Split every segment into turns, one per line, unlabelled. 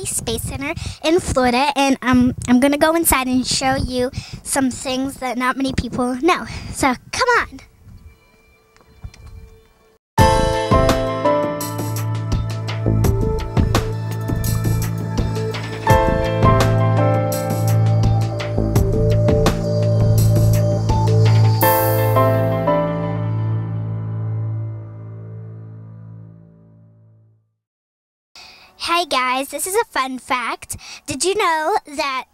Kennedy Space Center in Florida, and I'm going to go inside and show you some things that not many people know. So, come on. Hey guys, this is a fun fact. Did you know that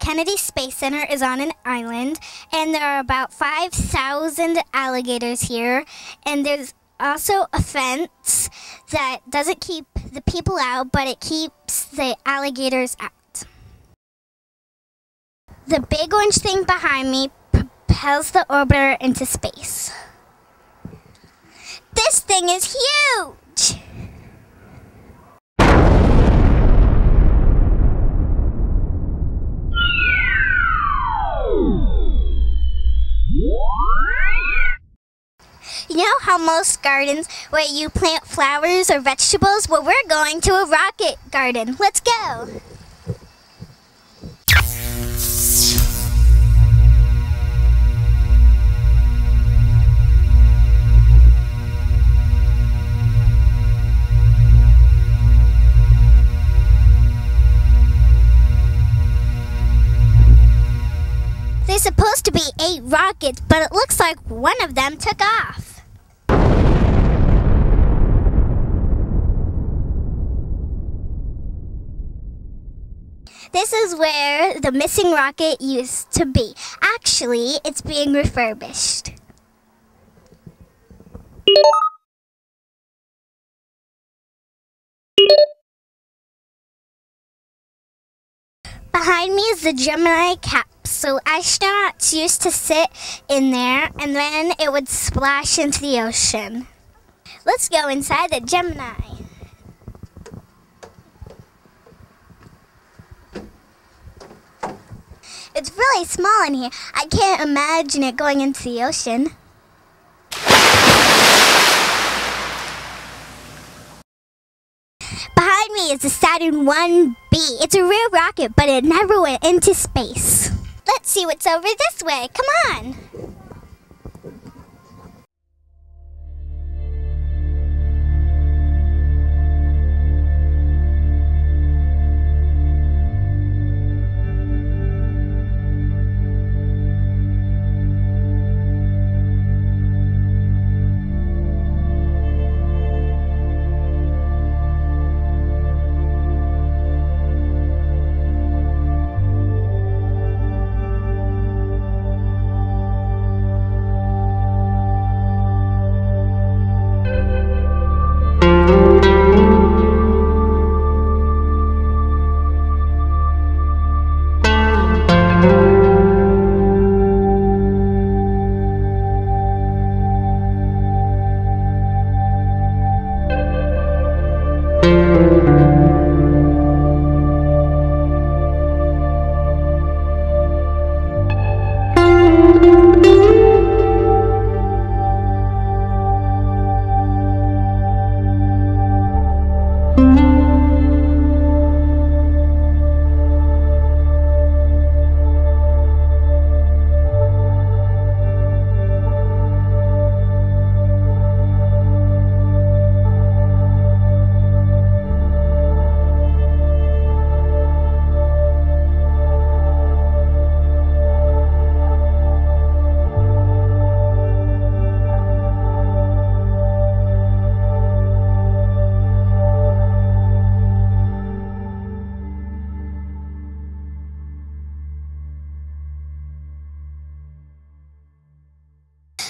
Kennedy Space Center is on an island, and there are about 5,000 alligators here, and there's also a fence that doesn't keep the people out, but it keeps the alligators out. The big orange thing behind me propels the orbiter into space. This thing is huge! You know how most gardens where you plant flowers or vegetables? Well, we're going to a rocket garden. Let's go. There's supposed to be 8 rockets, but it looks like one of them took off. This is where the missing rocket used to be. Actually, it's being refurbished. Behind me is the Gemini capsule. Astronauts used to sit in there, and then it would splash into the ocean. Let's go inside the Gemini. It's really small in here. I can't imagine it going into the ocean. Behind me is the Saturn 1B. It's a real rocket, but it never went into space. Let's see what's over this way. Come on.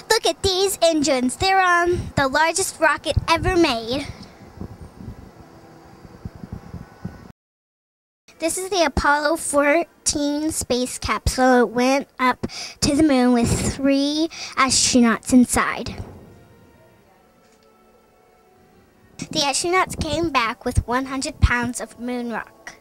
Look at these engines. They're on the largest rocket ever made. This is the Apollo 14 space capsule. It went up to the moon with 3 astronauts inside. The astronauts came back with 100 pounds of moon rock.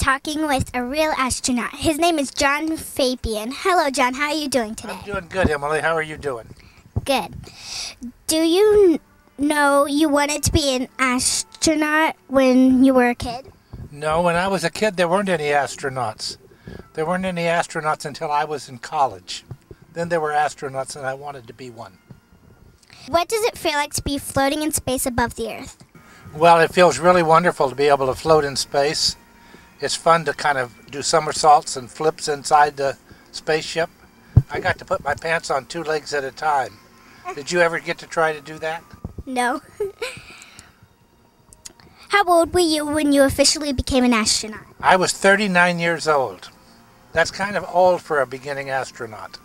talking with a real astronaut. His name is John Fabian. Hello, John. How are you doing today?
I'm doing good, Emily. How are you doing?
Good. Do you know you wanted to be an astronaut when you were a kid?
No, when I was a kid, there weren't any astronauts. There weren't any astronauts until I was in college. Then there were astronauts, and I wanted to be one.
What does it feel like to be floating in space above the Earth?
Well, it feels really wonderful to be able to float in space. It's fun to kind of do somersaults and flips inside the spaceship. I got to put my pants on 2 legs at a time. Did you ever get to try to do that?
No. How old were you when you officially became an astronaut?
I was 39 years old. That's kind of old for a beginning astronaut,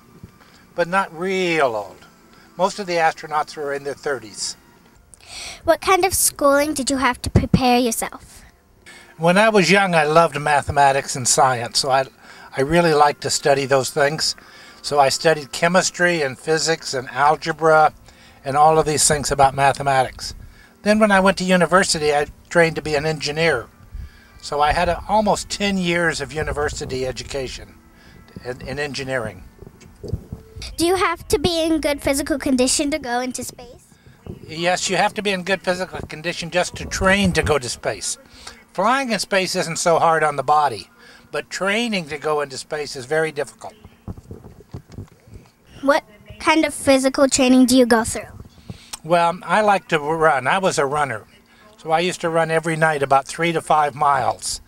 but not real old. Most of the astronauts were in their 30s.
What kind of schooling did you have to prepare yourself?
When I was young, I loved mathematics and science, so I really liked to study those things. So I studied chemistry and physics and algebra and all of these things about mathematics. Then when I went to university, I trained to be an engineer. So I had almost 10 years of university education in engineering.
Do you have to be in good physical condition to go into space?
Yes, you have to be in good physical condition just to train to go to space. Flying in space isn't so hard on the body, but training to go into space is very difficult.
What kind of physical training do you go through?
Well, I like to run. I was a runner, so I used to run every night about 3 to 5 miles.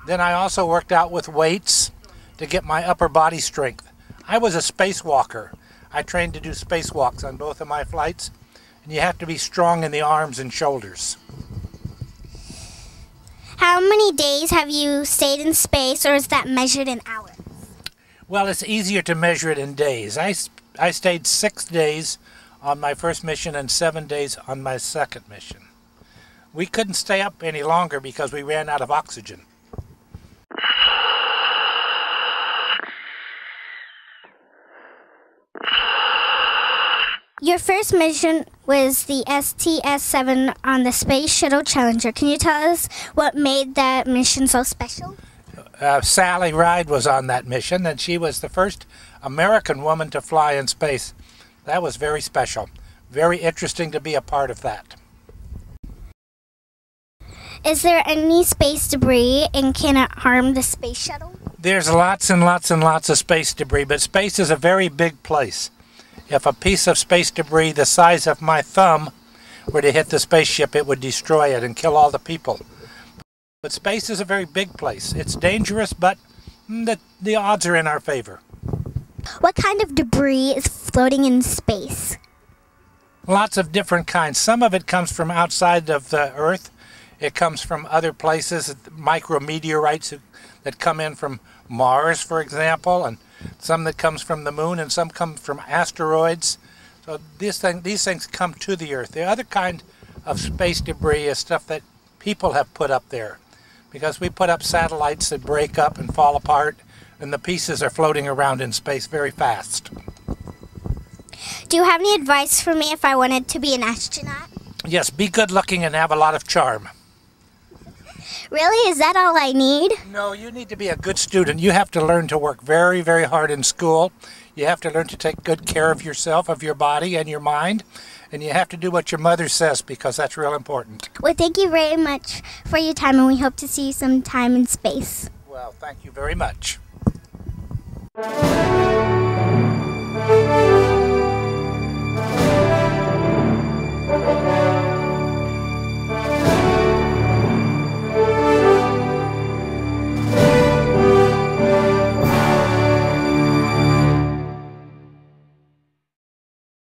Then I also worked out with weights to get my upper body strength. I was a spacewalker. I trained to do spacewalks on both of my flights, and you have to be strong in the arms and shoulders.
How many days have you stayed in space, or is that measured in hours?
Well, it's easier to measure it in days. I stayed 6 days on my first mission and 7 days on my second mission. We couldn't stay up any longer because we ran out of oxygen.
Your first mission was the STS-7 on the Space Shuttle Challenger. Can you tell us what made that mission so special?
Sally Ride was on that mission, and she was the first American woman to fly in space. That was very special. Very interesting to be a part of that.
Is there any space debris, and can it harm the space shuttle?
There's lots and lots and lots of space debris, but space is a very big place. If a piece of space debris the size of my thumb were to hit the spaceship, it would destroy it and kill all the people. But space is a very big place. It's dangerous, but the odds are in our favor.
What kind of debris is floating in space?
Lots of different kinds. Some of it comes from outside of the Earth. It comes from other places, micrometeorites that come in from Mars, for example, and some that comes from the moon, and some come from asteroids. So these things come to the Earth. The other kind of space debris is stuff that people have put up there, because we put up satellites that break up and fall apart, and the pieces are floating around in space very fast.
Do you have any advice for me if I wanted to be an astronaut?
Yes, be good looking and have a lot of charm.
Really? Is that all I need?
No, you need to be a good student. You have to learn to work very, very hard in school. You have to learn to take good care of yourself, of your body and your mind. And you have to do what your mother says, because that's real important.
Well, thank you very much for your time, and we hope to see you sometime in space.
Well, thank you very much.